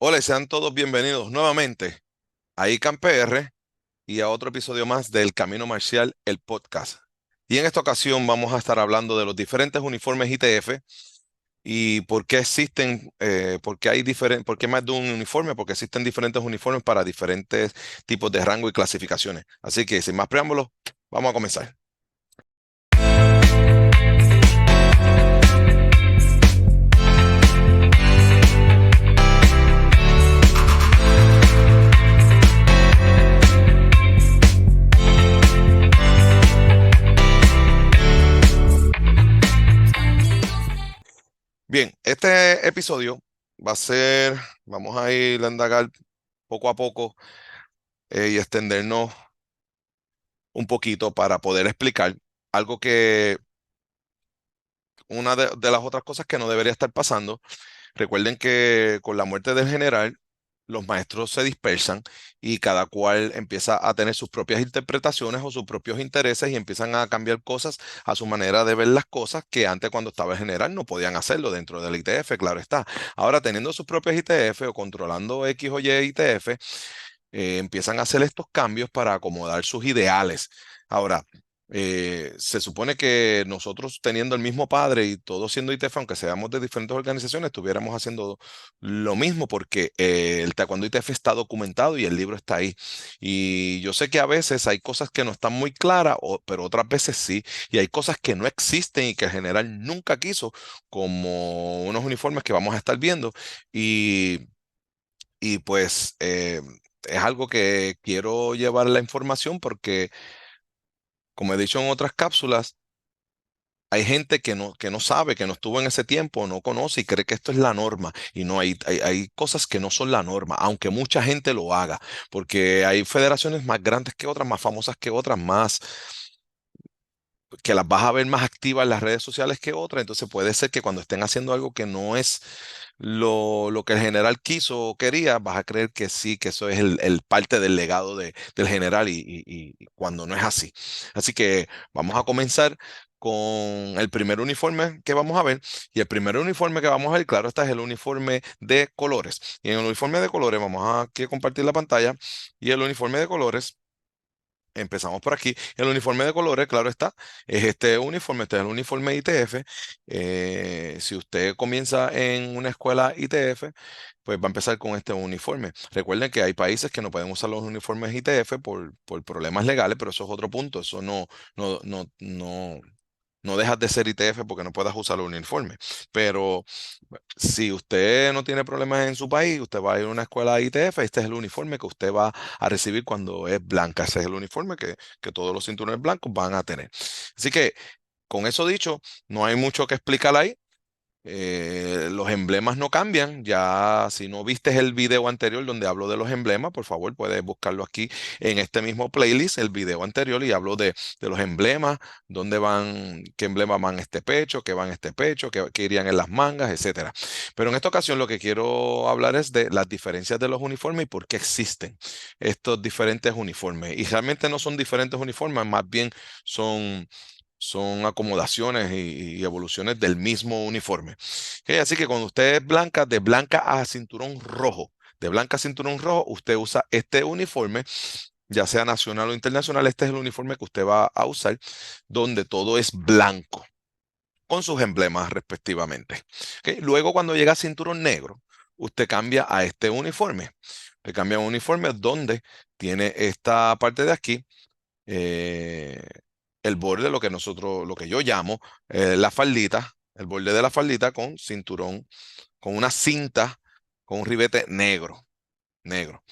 Hola y sean todos bienvenidos nuevamente a ICANN PR y a otro episodio más del Camino Marcial, el podcast. Y en esta ocasión vamos a estar hablando de los diferentes uniformes ITF y por qué existen, por qué más de un uniforme, porque existen diferentes uniformes para diferentes tipos de rango y clasificaciones. Así que sin más preámbulos, vamos a comenzar. Bien, este episodio va a ser, vamos a ir a indagar poco a poco y extendernos un poquito para poder explicar algo que una de las otras cosas que no debería estar pasando. Recuerden que con la muerte del general, los maestros se dispersan y cada cual empieza a tener sus propias interpretaciones o sus propios intereses y empiezan a cambiar cosas a su manera de ver las cosas que antes cuando estaba el general no podían hacerlo dentro del ITF, claro está. Ahora teniendo sus propios ITF o controlando X o Y ITF, empiezan a hacer estos cambios para acomodar sus ideales. Ahora, se supone que nosotros teniendo el mismo padre y todos siendo ITF, aunque seamos de diferentes organizaciones, estuviéramos haciendo lo mismo porque el Taekwondo ITF está documentado y el libro está ahí. Y yo sé que a veces hay cosas que no están muy claras, pero otras veces sí. Y hay cosas que no existen y que el general nunca quiso, como unos uniformes que vamos a estar viendo. Y pues es algo que quiero llevar la información porque, como he dicho en otras cápsulas, hay gente que no sabe, que no estuvo en ese tiempo, no conoce y cree que esto es la norma. Y no, hay cosas que no son la norma, aunque mucha gente lo haga, porque hay federaciones más grandes que otras, más famosas que otras, más que las vas a ver más activas en las redes sociales que otras. Entonces puede ser que cuando estén haciendo algo que no es lo que el general quiso o quería, vas a creer que sí, que eso es el parte del legado del general y cuando no es así. Así que vamos a comenzar con el primer uniforme que vamos a ver. Y el primer uniforme que vamos a ver, claro, este es el uniforme de colores. Y en el uniforme de colores, vamos a aquí a compartir la pantalla. Y el uniforme de colores. Empezamos por aquí. El uniforme de colores, claro está, es este uniforme, este es el uniforme ITF. Si usted comienza en una escuela ITF, pues va a empezar con este uniforme. Recuerden que hay países que no pueden usar los uniformes ITF por problemas legales, pero eso es otro punto. Eso no dejas de ser ITF porque no puedas usar el uniforme. Pero si usted no tiene problemas en su país, usted va a ir a una escuela ITF, este es el uniforme que usted va a recibir cuando es blanca. Ese es el uniforme que todos los cinturones blancos van a tener. Así que, con eso dicho, no hay mucho que explicar ahí. Los emblemas no cambian. Ya si no viste el video anterior donde hablo de los emblemas, por favor puedes buscarlo aquí en este mismo playlist, el video anterior, y hablo de los emblemas, dónde van, qué emblemas van en este pecho, qué van en este pecho, qué irían en las mangas, etcétera. Pero en esta ocasión lo que quiero hablar es de las diferencias de los uniformes y por qué existen estos diferentes uniformes. Y realmente no son diferentes uniformes, más bien son acomodaciones y evoluciones del mismo uniforme. Ok, así que cuando usted es blanca, de blanca a cinturón rojo, de blanca a cinturón rojo, usted usa este uniforme, ya sea nacional o internacional. Este es el uniforme que usted va a usar, donde todo es blanco, con sus emblemas respectivamente. Ok, luego, cuando llega a cinturón negro, usted cambia a este uniforme. Le cambia a un uniforme donde tiene esta parte de aquí, eh, el borde, lo que yo llamo la faldita, el borde de la faldita con cinturón, con una cinta, con un ribete negro, negro.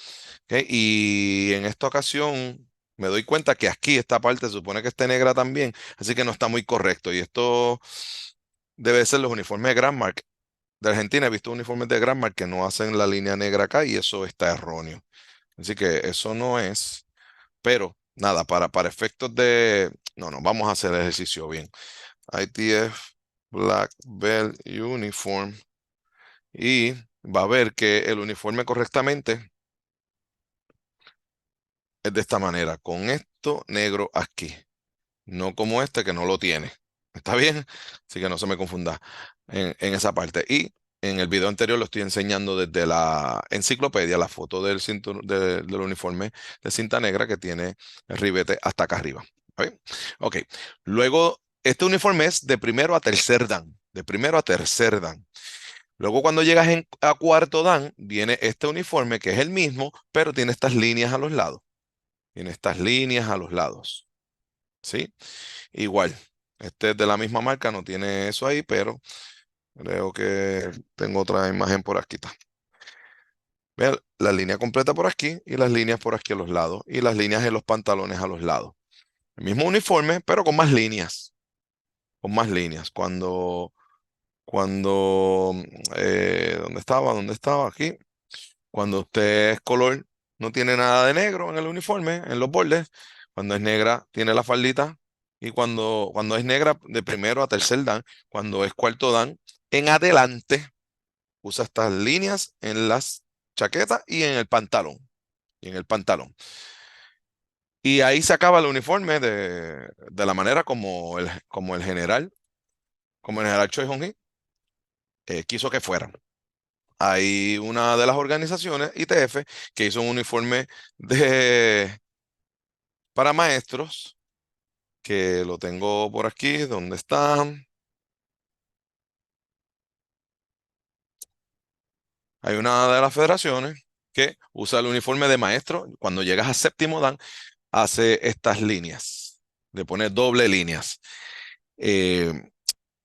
¿Ok? Y en esta ocasión me doy cuenta que aquí esta parte se supone que esté negra también, así que no está muy correcto. Y esto debe ser los uniformes de Grand Mark. De Argentina he visto uniformes de Grand Mark que no hacen la línea negra acá y eso está erróneo. Así que eso no es. Pero nada, para efectos de... No, no, vamos a hacer el ejercicio bien. ITF Black Belt Uniform. Y va a ver que el uniforme correctamente es de esta manera, con esto negro aquí. No como este que no lo tiene. ¿Está bien? Así que no se me confunda en esa parte. Y En el video anterior lo estoy enseñando desde la enciclopedia, la foto del uniforme de cinta negra que tiene el ribete hasta acá arriba. ¿Ok? Ok. Luego, este uniforme es de primero a tercer dan. De primero a tercer dan. Luego, cuando llegas a cuarto dan, viene este uniforme que es el mismo, pero tiene estas líneas a los lados. Tiene estas líneas a los lados. ¿Sí? Igual. Este es de la misma marca, no tiene eso ahí, pero creo que tengo otra imagen por aquí. Vean la línea completa por aquí y las líneas por aquí a los lados y las líneas en los pantalones a los lados. El mismo uniforme, pero con más líneas. Con más líneas. ¿Dónde estaba? ¿Dónde estaba? Aquí. Cuando usted es color, no tiene nada de negro en el uniforme, en los bordes. Cuando es negra, tiene la faldita. Y cuando es negra, de primero a tercer dan, cuando es cuarto dan, en adelante, usa estas líneas en las chaquetas y en el pantalón. Y en el pantalón. Y ahí se acaba el uniforme de la manera como el general Choi Hong-hee quiso que fuera. Hay una de las organizaciones, ITF, que hizo un uniforme para maestros, que lo tengo por aquí, ¿dónde está? Hay una de las federaciones que usa el uniforme de maestro. Cuando llegas a séptimo dan, hace estas líneas, le pone doble líneas. Eh,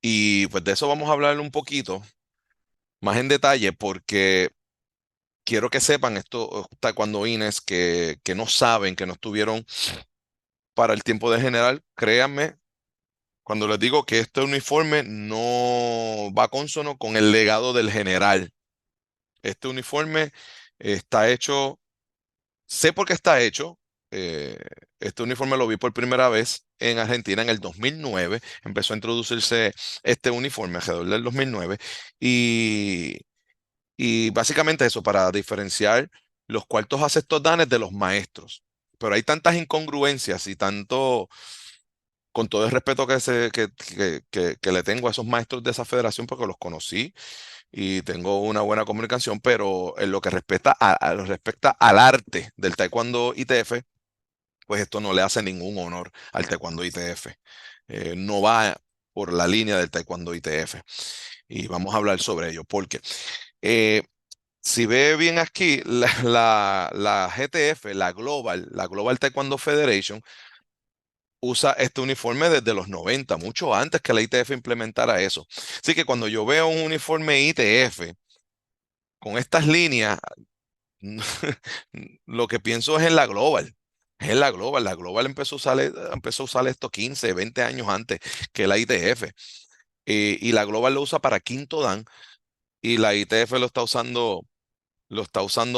y pues de eso vamos a hablar un poquito más en detalle porque quiero que sepan estos taekwondoines que no saben, que no estuvieron para el tiempo de general, créanme, cuando les digo que este uniforme no va consono con el legado del general. Este uniforme está hecho, sé por qué está hecho. eh, este uniforme lo vi por primera vez en Argentina en el 2009. Empezó a introducirse este uniforme alrededor del 2009 y Y básicamente eso, para diferenciar los cuartos a sextos danes de los maestros. Pero hay tantas incongruencias y tanto, con todo el respeto que le tengo a esos maestros de esa federación, porque los conocí y tengo una buena comunicación, pero en lo que respecta al arte del Taekwondo ITF, pues esto no le hace ningún honor al Taekwondo ITF. No va por la línea del Taekwondo ITF. Y vamos a hablar sobre ello, porque eh, si ve bien aquí, la GTF, la Global Taekwondo Federation, usa este uniforme desde los 90, mucho antes que la ITF implementara eso. Así que cuando yo veo un uniforme ITF con estas líneas, lo que pienso es en la Global. Es en la Global. La Global empezó a usar esto 15, 20 años antes que la ITF. Y la Global lo usa para quinto dan y la ITF lo está usando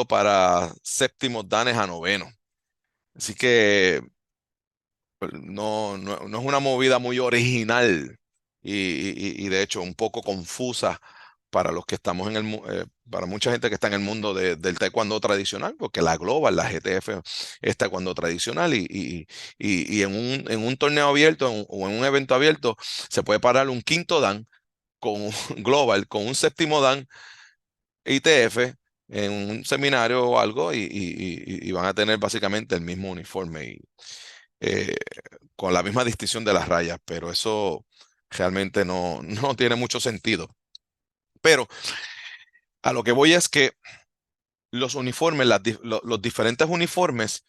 para séptimos danes a noveno. Así que pues, no es una movida muy original y de hecho un poco confusa para los que estamos para mucha gente que está en el mundo del taekwondo tradicional, porque la Global, la GTF es taekwondo tradicional y en un torneo abierto o en un evento abierto se puede parar un quinto dan con un Global, con un séptimo dan ITF en un seminario o algo y van a tener básicamente el mismo uniforme eh, con la misma distinción de las rayas, pero eso realmente no tiene mucho sentido. Pero a lo que voy es que los uniformes, los diferentes uniformes,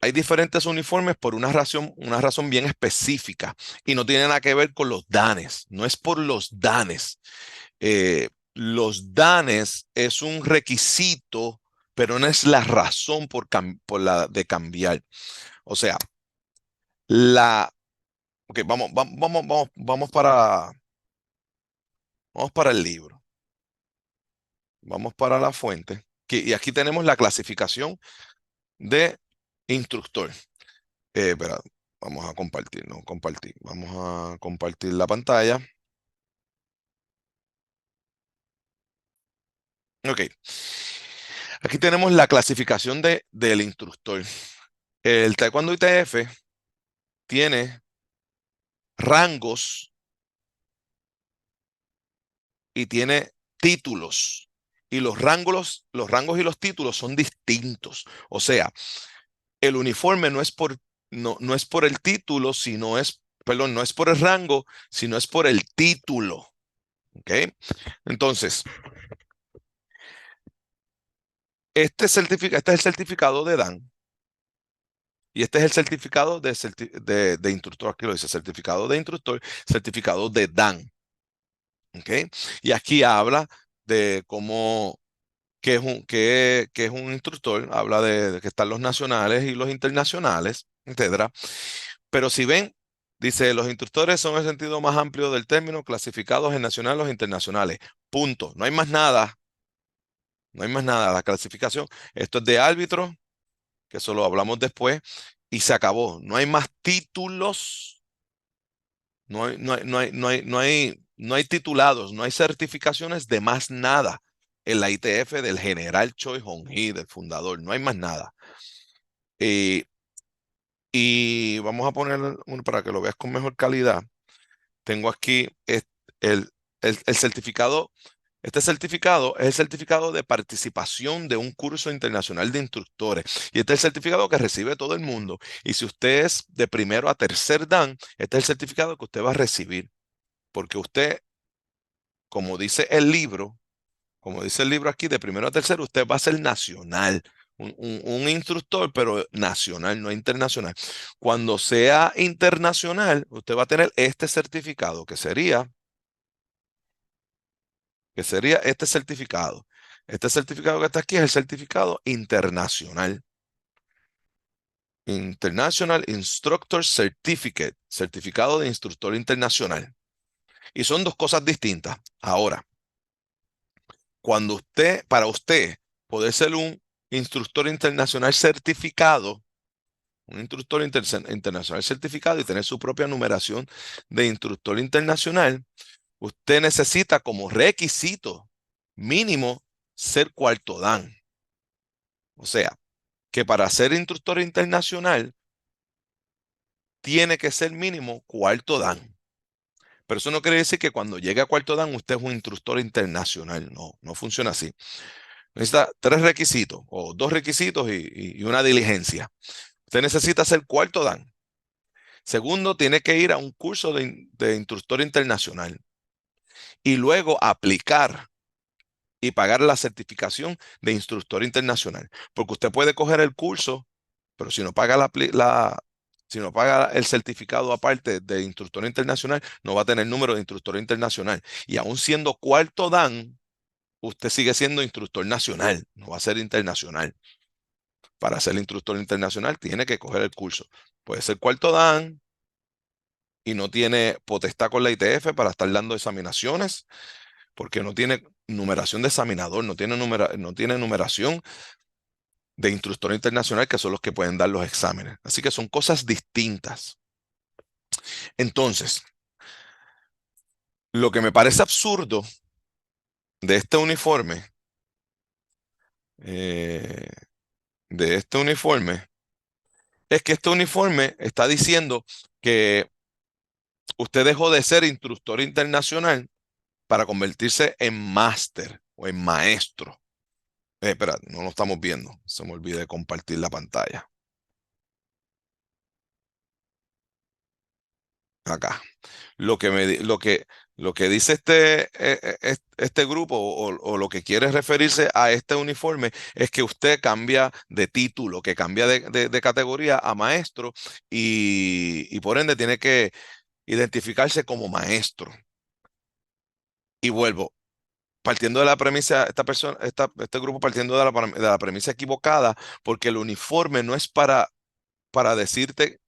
hay diferentes uniformes por una razón bien específica y no tiene nada que ver con los danes, no es por los danes. Los danes es un requisito, pero no es la razón por la de cambiar. O sea, la, ok, vamos para el libro, vamos para la fuente, y aquí tenemos la clasificación de instructor. Espera, vamos a compartir, no compartir, vamos a compartir la pantalla. Ok, aquí tenemos la clasificación del instructor. El Taekwondo ITF tiene rangos y tiene títulos. Y los rangos y los títulos son distintos. O sea, el uniforme no es por el título, sino es, perdón, no es por el rango, sino es por el título. ¿Ok? Entonces, este es el certificado de Dan. Y este es el certificado de instructor. Aquí lo dice, certificado de instructor, certificado de Dan. ¿Ok? Y aquí habla de cómo, qué es un instructor. Habla de que están los nacionales y los internacionales, etcétera. Pero si ven, dice, los instructores son el sentido más amplio del término, clasificados en nacionales o internacionales. Punto. No hay más nada. No hay más nada. La clasificación. Esto es de árbitro, que eso lo hablamos después, y se acabó. No hay más títulos. No hay titulados, no hay certificaciones de más nada en la ITF del general Choi Hong-hee, del fundador. No hay más nada. Eh, y vamos a poner uno para que lo veas con mejor calidad. Tengo aquí el, el certificado. Este certificado es el certificado de participación de un curso internacional de instructores. Y este es el certificado que recibe todo el mundo. Y si usted es de primero a tercer dan, este es el certificado que usted va a recibir. Porque usted, como dice el libro, como dice el libro aquí, de primero a tercero, usted va a ser nacional. Un instructor, pero nacional, no internacional. Cuando sea internacional, usted va a tener este certificado, que sería este certificado. Este certificado que está aquí es el certificado internacional. International Instructor Certificate, certificado de instructor internacional. Y son dos cosas distintas. Ahora, para usted poder ser un instructor internacional certificado, un instructor internacional certificado y tener su propia numeración de instructor internacional, usted necesita como requisito mínimo ser cuarto dan. O sea, que para ser instructor internacional tiene que ser mínimo cuarto dan. Pero eso no quiere decir que cuando llegue a cuarto dan usted es un instructor internacional. No, no funciona así. Necesita tres requisitos o dos requisitos y una diligencia. Usted necesita ser cuarto dan. Segundo, tiene que ir a un curso de instructor internacional y luego aplicar y pagar la certificación de instructor internacional. Porque usted puede coger el curso, pero si no paga si no paga el certificado aparte de instructor internacional, no va a tener número de instructor internacional. Y aún siendo cuarto dan, usted sigue siendo instructor nacional, no va a ser internacional. Para ser instructor internacional tiene que coger el curso. Puede ser cuarto dan y no tiene potestad con la ITF para estar dando examinaciones, porque no tiene numeración de examinador, no tiene numeración de instructor internacional, que son los que pueden dar los exámenes. Así que son cosas distintas. Entonces, lo que me parece absurdo de este uniforme, eh, de este uniforme, es que este uniforme está diciendo que usted dejó de ser instructor internacional para convertirse en máster o en maestro. Espera, no lo estamos viendo. Se me olvide compartir la pantalla. Acá. Lo que dice este grupo o lo que quiere referirse a este uniforme es que usted cambia de título, que cambia de categoría a maestro y por ende tiene que identificarse como maestro. Y vuelvo, partiendo de la premisa, este grupo partiendo de la premisa equivocada, porque el uniforme no es para decirte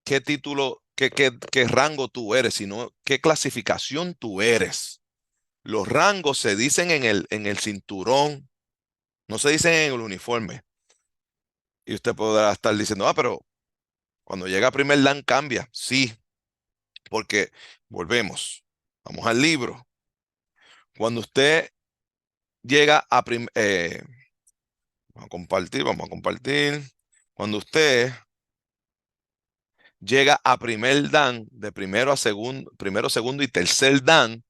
qué título, qué rango tú eres, sino qué clasificación tú eres. Los rangos se dicen en el cinturón, no se dicen en el uniforme. Y usted podrá estar diciendo, pero cuando llega a primer dan cambia. Sí, porque volvemos. Vamos al libro. Cuando usted llega vamos a compartir. Cuando usted llega a primer dan, de primero, segundo y tercer dan,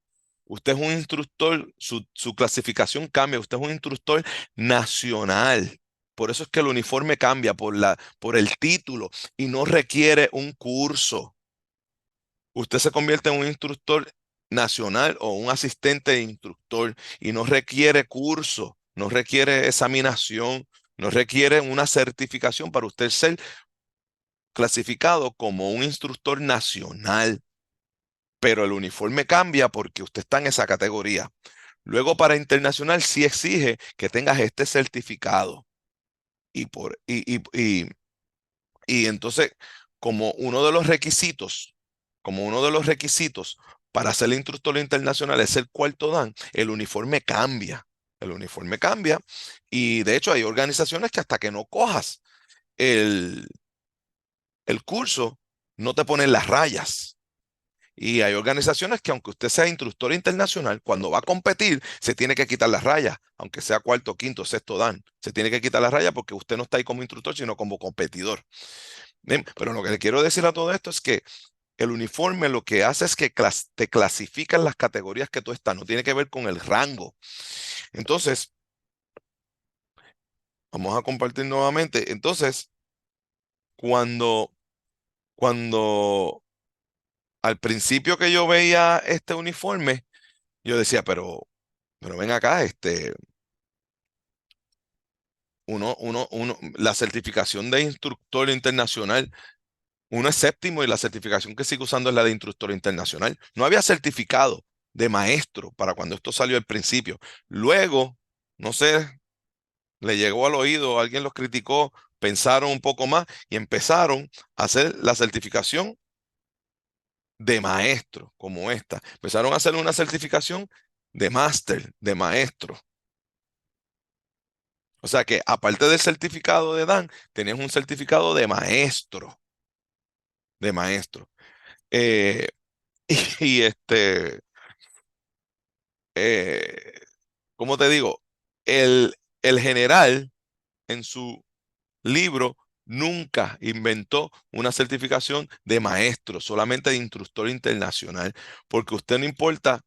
Usted es un instructor, su clasificación cambia, usted es un instructor nacional. Por eso es que el uniforme cambia por el título y no requiere un curso. Usted se convierte en un instructor nacional o un asistente de instructor y no requiere curso, no requiere examinación, no requiere una certificación para usted ser clasificado como un instructor nacional. Pero el uniforme cambia porque usted está en esa categoría. Luego para internacional sí exige que tengas este certificado. Y, por, y entonces, como uno de los requisitos, como uno de los requisitos para ser instructor internacional es el cuarto dan, el uniforme cambia. El uniforme cambia. Y de hecho hay organizaciones que hasta que no cojas el, el curso, no te ponen las rayas. Y hay organizaciones que aunque usted sea instructor internacional, cuando va a competir, se tiene que quitar las rayas, aunque sea cuarto, quinto, sexto dan. Se tiene que quitar las rayas porque usted no está ahí como instructor, sino como competidor. Bien, pero lo que le quiero decir a todo esto es que el uniforme lo que hace es que te clasifica en las categorías que tú estás, no tiene que ver con el rango. Entonces, vamos a compartir nuevamente. Entonces, cuando, cuando al principio que yo veía este uniforme, yo decía, pero ven acá, la certificación de instructor internacional, uno es séptimo y la certificación que sigue usando es la de instructor internacional. No había certificado de maestro para cuando esto salió al principio. Luego, no sé, le llegó al oído, alguien los criticó, pensaron un poco más y empezaron a hacer la certificación de maestro, como esta. Empezaron a hacer una certificación de máster, de maestro. O sea que aparte del certificado de Dan, tenías un certificado de maestro, de maestro. Eh, y eh, ¿cómo te digo? El general en su libro nunca inventó una certificación de maestro, solamente de instructor internacional, porque usted no importa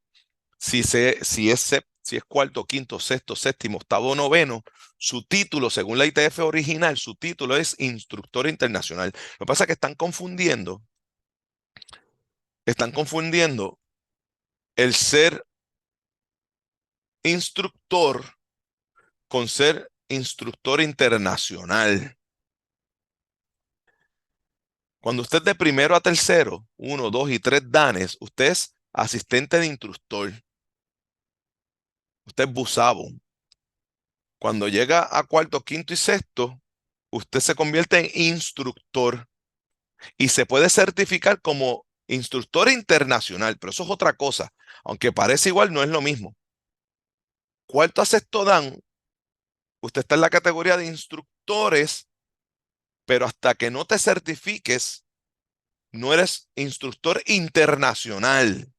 si es cuarto, quinto, sexto, séptimo, octavo, noveno, su título, según la ITF original, su título es instructor internacional. Lo que pasa es que están confundiendo el ser instructor con ser instructor internacional. Cuando usted de primero a tercero, uno, dos y tres danes, usted es asistente de instructor, usted es busabo. Cuando llega a cuarto, quinto y sexto, usted se convierte en instructor y se puede certificar como instructor internacional, pero eso es otra cosa. Aunque parece igual, no es lo mismo. Cuarto a sexto dan, usted está en la categoría de instructores, pero hasta que no te certifiques, no eres instructor internacional.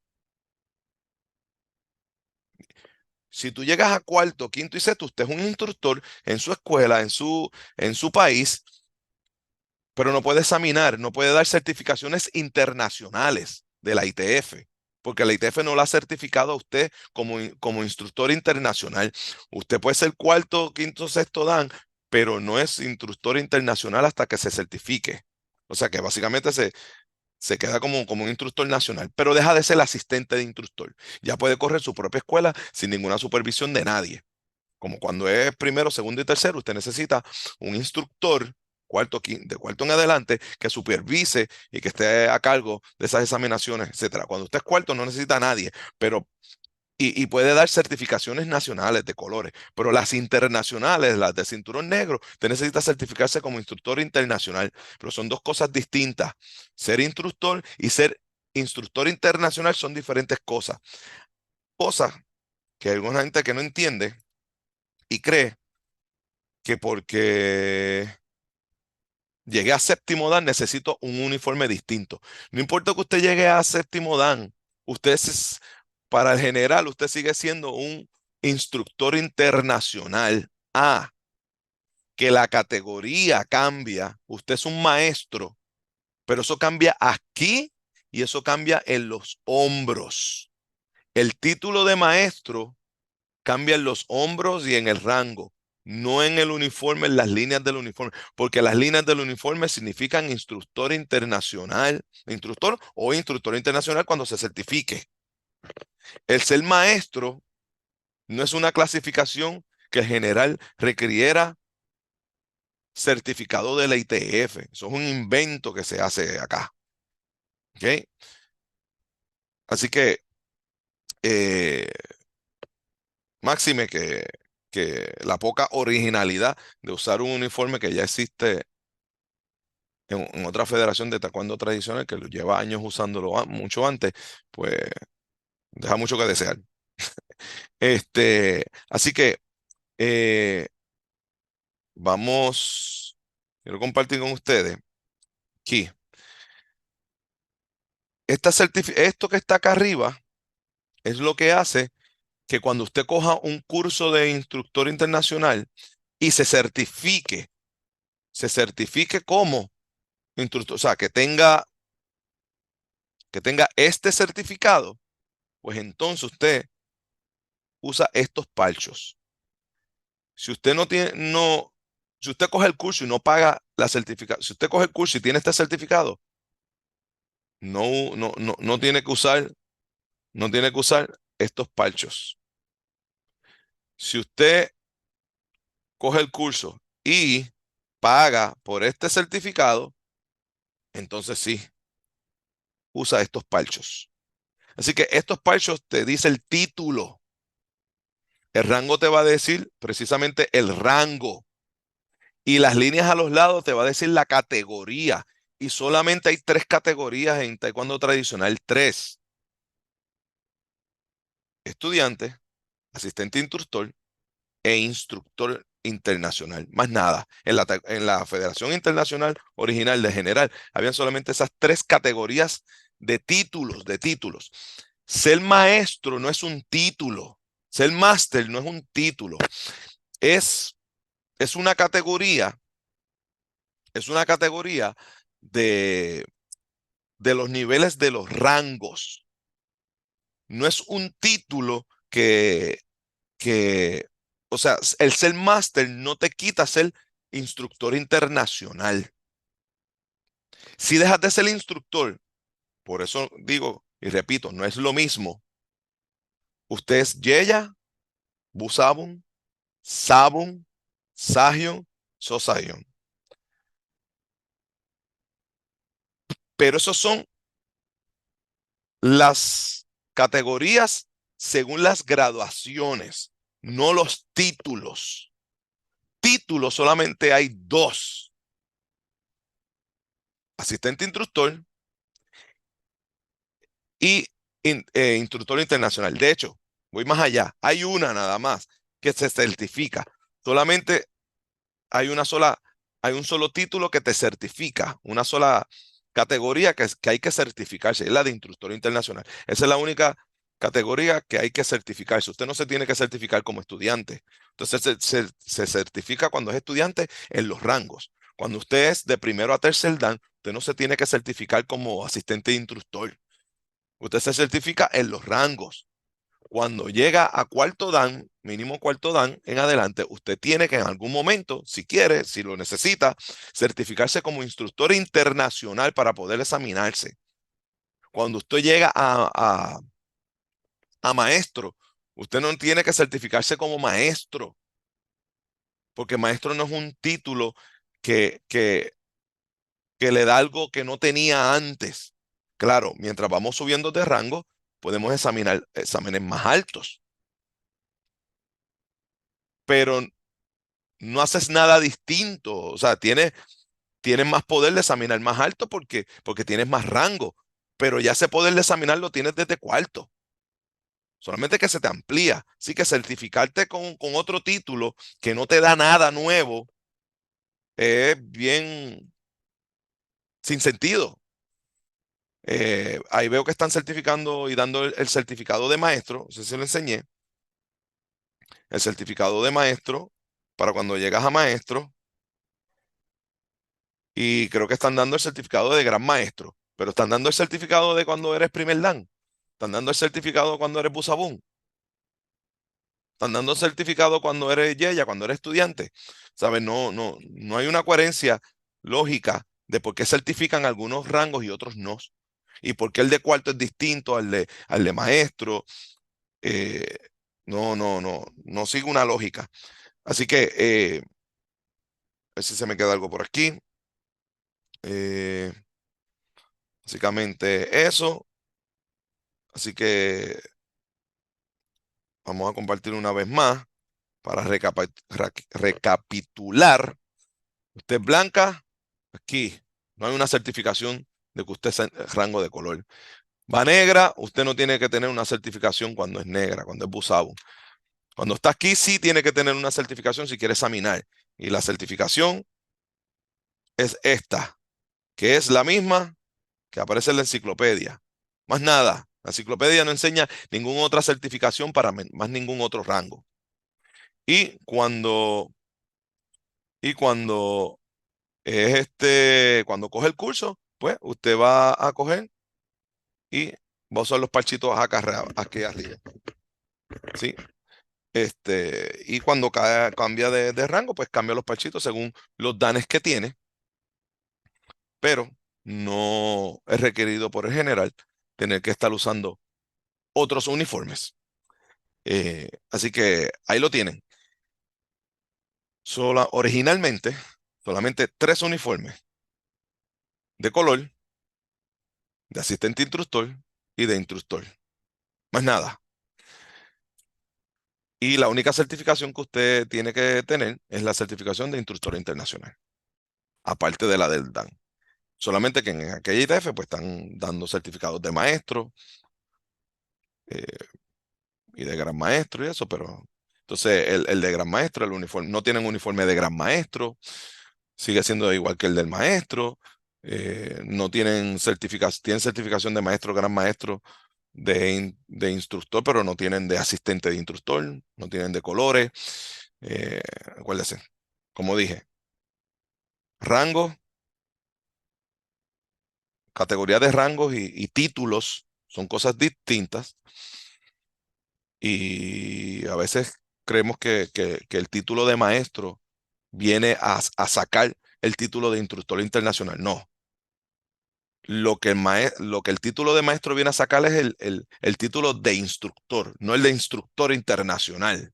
Si tú llegas a cuarto, quinto y sexto, usted es un instructor en su escuela, en su país, pero no puede examinar, no puede dar certificaciones internacionales de la ITF, porque la ITF no la ha certificado a usted como instructor internacional. Usted puede ser cuarto, quinto, sexto dan, pero no es instructor internacional hasta que se certifique. O sea que básicamente se queda como un instructor nacional, pero deja de ser asistente de instructor. Ya puede correr su propia escuela sin ninguna supervisión de nadie. Como cuando es primero, segundo y tercero, usted necesita un instructor de cuarto en adelante que supervise y que esté a cargo de esas examinaciones, etcétera. Cuando usted es cuarto no necesita a nadie, pero y puede dar certificaciones nacionales de colores, pero las internacionales, las de cinturón negro, usted necesita certificarse como instructor internacional, pero son dos cosas distintas. Ser instructor y ser instructor internacional son diferentes cosas. Cosas que hay alguna gente que no entiende y cree que porque llegué a séptimo dan necesito un uniforme distinto. No importa que usted llegue a séptimo dan, para el general, usted sigue siendo un instructor internacional. Ah, que la categoría cambia. Usted es un maestro, pero eso cambia aquí y eso cambia en los hombros. El título de maestro cambia en los hombros y en el rango, no en el uniforme, en las líneas del uniforme, porque las líneas del uniforme significan instructor internacional, instructor o instructor internacional cuando se certifique. El ser maestro no es una clasificación que en general requiriera certificado de la ITF. Eso es un invento que se hace acá. ¿Ok? Así que, eh, máxime que la poca originalidad de usar un uniforme que ya existe en otra federación de taekwondo tradicional que lo lleva años usándolo mucho antes, pues deja mucho que desear. Así que eh, vamos, quiero compartir con ustedes aquí. Esto que está acá arriba es lo que hace que cuando usted coja un curso de instructor internacional y se certifique como instructor, o sea, que tenga este certificado, pues entonces usted usa estos parchos. Si usted no tiene, no, si usted coge el curso y no paga la certificación, si usted coge el curso y tiene este certificado, no tiene que usar, no tiene que usar estos parchos. Si usted coge el curso y paga por este certificado, entonces sí, usa estos parchos. Así que estos parchos te dice el título. El rango te va a decir precisamente el rango. Y las líneas a los lados te va a decir la categoría. Y solamente hay tres categorías en taekwondo tradicional. Tres: estudiante, asistente instructor e instructor internacional. Más nada. En la Federación Internacional original de general, habían solamente esas tres categorías de títulos, de títulos. Ser maestro no es un título. Ser máster no es un título. Es, es una categoría, es una categoría de, de los niveles de los rangos. No es un título que, o sea, el ser máster no te quita ser instructor internacional. Si dejas de ser instructor, por eso digo y repito, no es lo mismo. Usted es Yeya, Busabun, Sabun, Sahion, Sosayon. Pero esos son las categorías según las graduaciones, no los títulos. Títulos solamente hay dos: asistente instructor y instructor internacional. De hecho, voy más allá. Hay una nada más que se certifica. Solamente hay una sola, hay un solo título que te certifica, una sola categoría que hay que certificarse, es la de instructor internacional. Esa es la única categoría que hay que certificarse. Usted no se tiene que certificar como estudiante. Entonces se certifica cuando es estudiante en los rangos. Cuando usted es de primero a tercer dan, usted no se tiene que certificar como asistente de instructor. Usted se certifica en los rangos. Cuando llega a cuarto dan, mínimo cuarto dan en adelante, usted tiene que en algún momento, si quiere, si lo necesita, certificarse como instructor internacional para poder examinarse. Cuando usted llega a maestro, usted no tiene que certificarse como maestro, porque maestro no es un título que, que, que le da algo que no tenía antes. Claro, mientras vamos subiendo de rango, podemos examinar exámenes más altos, pero no haces nada distinto. O sea, tienes más poder de examinar más alto porque tienes más rango, pero ya ese poder de examinar lo tienes desde cuarto. Solamente que se te amplía. Así que certificarte con otro título que no te da nada nuevo es bien sin sentido. Ahí veo que están certificando y dando el certificado de maestro. No sé si lo enseñé. El certificado de maestro para cuando llegas a maestro. Y creo que están dando el certificado de gran maestro, pero están dando el certificado de cuando eres primer dan. Están dando el certificado cuando eres busabún. Están dando certificado cuando eres yeya, cuando eres estudiante. ¿Sabes? No hay una coherencia lógica de por qué certifican algunos rangos y otros no. Y por qué el de cuarto es distinto al de maestro. Eh, no sigue una lógica. Así que, a ver si se me queda algo por aquí. Eh, Básicamente eso. Así que vamos a compartir una vez más para recapitular. Usted es blanca, aquí no hay una certificación de que usted es rango de color. Va negra, usted no tiene que tener una certificación cuando es negra, cuando es busabo. Cuando está aquí, sí tiene que tener una certificación si quiere examinar. Y la certificación es esta, que es la misma que aparece en la enciclopedia. Más nada. La enciclopedia no enseña ninguna otra certificación para más ningún otro rango. Y cuando cuando coge el curso, pues usted va a coger y va a usar los parchitos acá, aquí arriba. ¿Sí? Y cuando cambia de rango, pues cambia los parchitos según los danes que tiene, pero no es requerido por el general tener que estar usando otros uniformes. Así que ahí lo tienen. Originalmente, solamente 3 uniformes de color, de asistente instructor y de instructor. Más nada. Y la única certificación que usted tiene que tener es la certificación de instructor internacional, aparte de la del DAN. Solamente que en aquella ITF pues están dando certificados de maestro eh, y de gran maestro y eso, pero entonces el de gran maestro, el uniforme, no tienen uniforme de gran maestro, sigue siendo igual que el del maestro, no tienen certificación de maestro, gran maestro, de instructor, pero no tienen de asistente de instructor, no tienen de colores. Eh, Acuérdese, como dije, rango, categoría de rangos y títulos son cosas distintas y a veces creemos que el título de maestro viene a sacar el título de instructor internacional. No. Lo que el título de maestro viene a sacar es el título de instructor, no el de instructor internacional.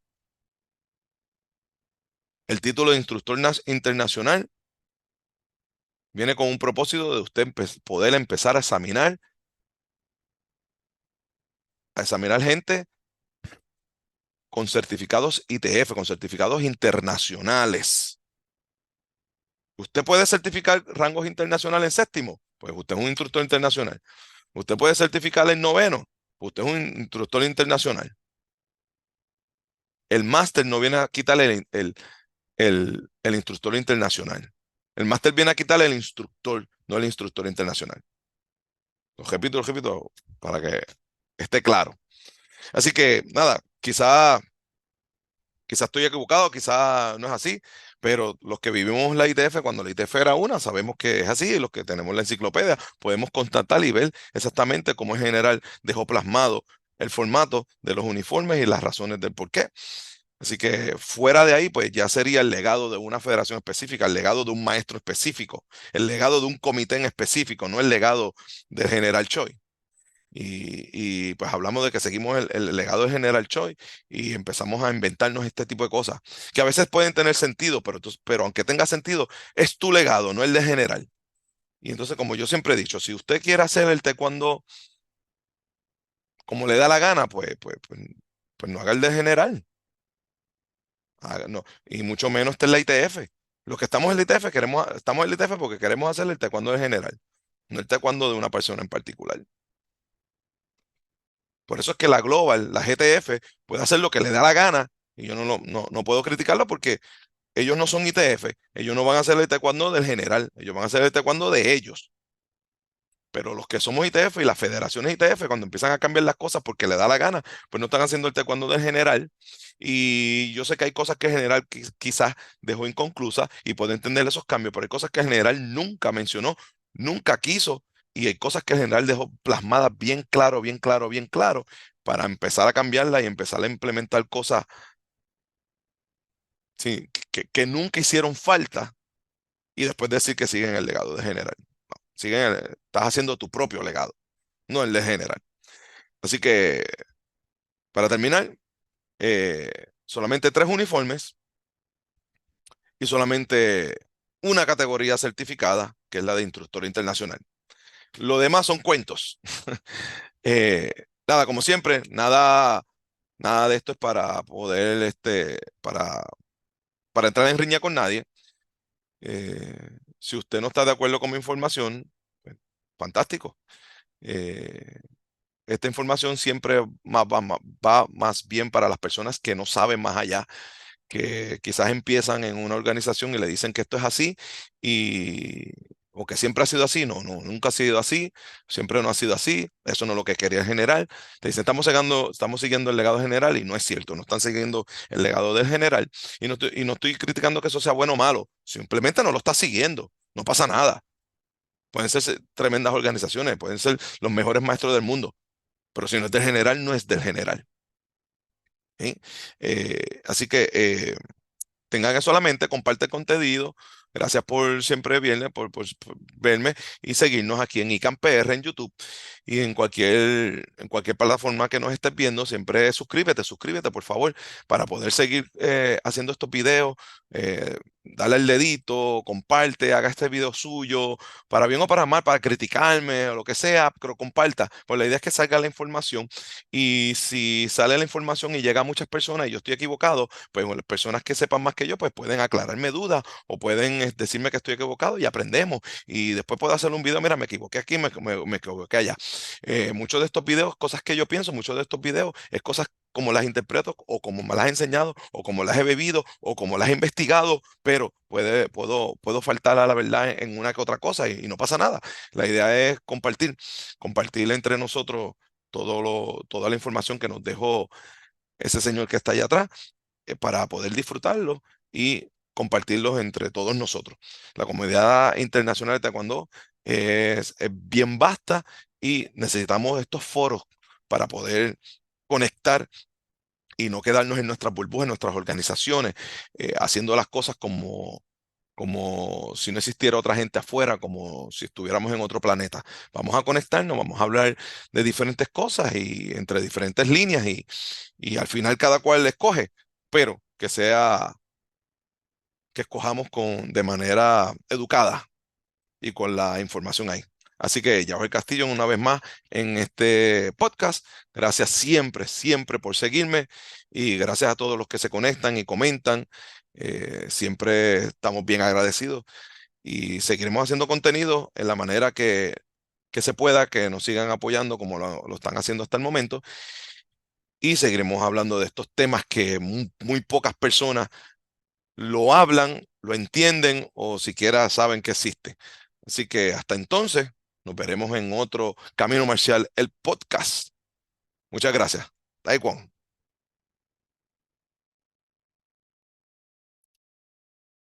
El título de instructor internacional viene con un propósito de usted poder empezar a examinar gente con certificados ITF, con certificados internacionales. ¿Usted puede certificar rangos internacionales en séptimo? Pues usted es un instructor internacional. ¿Usted puede certificar en noveno? Pues usted es un instructor internacional. El máster no viene a quitarle el instructor internacional. El máster viene a quitarle el instructor, no el instructor internacional. Lo repito, para que esté claro. Así que nada, quizá estoy equivocado, quizá no es así, pero los que vivimos la ITF, cuando la ITF era una, sabemos que es así, y los que tenemos la enciclopedia, podemos constatar y ver exactamente cómo el general dejó plasmado el formato de los uniformes y las razones del por qué. Así que fuera de ahí, pues ya sería el legado de una federación específica, el legado de un maestro específico, el legado de un comité en específico, no el legado del general Choi. Pues hablamos de que seguimos el legado del general Choi y empezamos a inventarnos este tipo de cosas, que a veces pueden tener sentido, pero aunque tenga sentido, es tu legado, no el de general. Y entonces, como yo siempre he dicho, si usted quiere hacer el taekwondo como le da la gana, pues no haga el de general. No, y mucho menos está en la ITF. Los que estamos en la ITF estamos en la ITF porque queremos hacer el taekwondo de general, no el taekwondo de una persona en particular. Por eso es que la Global, la GTF, puede hacer lo que le da la gana y yo no puedo criticarlo porque ellos no son ITF, ellos no van a hacer el taekwondo del general, ellos van a hacer el taekwondo de ellos. Pero los que somos ITF y las federaciones ITF, cuando empiezan a cambiar las cosas porque le da la gana, pues no están haciendo el taekwondo del general. Y yo sé que hay cosas que el general quizás dejó inconclusas y puede entender esos cambios, pero hay cosas que el general nunca mencionó, nunca quiso. y hay cosas que el general dejó plasmadas bien claro, bien claro, bien claro, para empezar a cambiarla y empezar a implementar cosas sí, que nunca hicieron falta y después decir que siguen el legado de general. No, estás haciendo tu propio legado, no el de general. Así que, para terminar, solamente 3 uniformes y solamente una categoría certificada, que es la de instructor internacional. Lo demás son cuentos. Nada, como siempre, nada de esto es para poder, para entrar en riña con nadie. Si usted no está de acuerdo con mi información, pues, fantástico. Eh, Esta información siempre va más bien para las personas que no saben más allá, que quizás empiezan en una organización y le dicen que esto es así y o que siempre ha sido así. No, no, nunca ha sido así, siempre no ha sido así. Eso no es lo que quería el general. Te dicen, estamos siguiendo el legado general y no es cierto, no están siguiendo el legado del general. Y no estoy criticando que eso sea bueno o malo, simplemente no lo está siguiendo, no pasa nada. Pueden ser tremendas organizaciones, pueden ser los mejores maestros del mundo, pero si no es del general, no es del general. ¿Sí? Así que tengan eso a la mente, comparte el contenido. Gracias por siempre viernes, por verme y seguirnos aquí en ICANN PR en YouTube y en cualquier plataforma que nos estés viendo. Siempre suscríbete, por favor, para poder seguir haciendo estos videos. Dale el dedito, comparte, haga este video suyo, para bien o para mal, para criticarme o lo que sea, pero comparta. Pues la idea es que salga la información y si sale la información y llega a muchas personas y yo estoy equivocado, pues bueno, las personas que sepan más que yo, pues pueden aclararme dudas o pueden decirme que estoy equivocado y aprendemos. Y después puedo hacer un video, mira, me equivoqué aquí, me equivoqué allá. Muchos de estos videos, cosas que yo pienso, muchos de estos videos es cosas como las interpreto o como me las he enseñado o como las he bebido o como las he investigado, pero puedo faltar a la verdad en una que otra cosa y no pasa nada. La idea es compartir entre nosotros toda la información que nos dejó ese señor que está allá atrás, para poder disfrutarlo y compartirlos entre todos nosotros. La comunidad internacional de Taekwondo es bien vasta y necesitamos estos foros para poder conectar y no quedarnos en nuestras burbujas, en nuestras organizaciones, haciendo las cosas como si no existiera otra gente afuera, como si estuviéramos en otro planeta. Vamos a conectarnos, vamos a hablar de diferentes cosas y entre diferentes líneas y al final cada cual escoge, pero que escojamos de manera educada y con la información ahí. Así que Yahweh Castillo, una vez más en este podcast. Gracias siempre, siempre por seguirme y gracias a todos los que se conectan y comentan. Siempre estamos bien agradecidos y seguiremos haciendo contenido en la manera que se pueda, que nos sigan apoyando como lo están haciendo hasta el momento y seguiremos hablando de estos temas que muy pocas personas lo hablan, lo entienden o siquiera saben que existe. Así que hasta entonces nos veremos en otro Camino Marcial, el podcast. Muchas gracias. Taekwondo.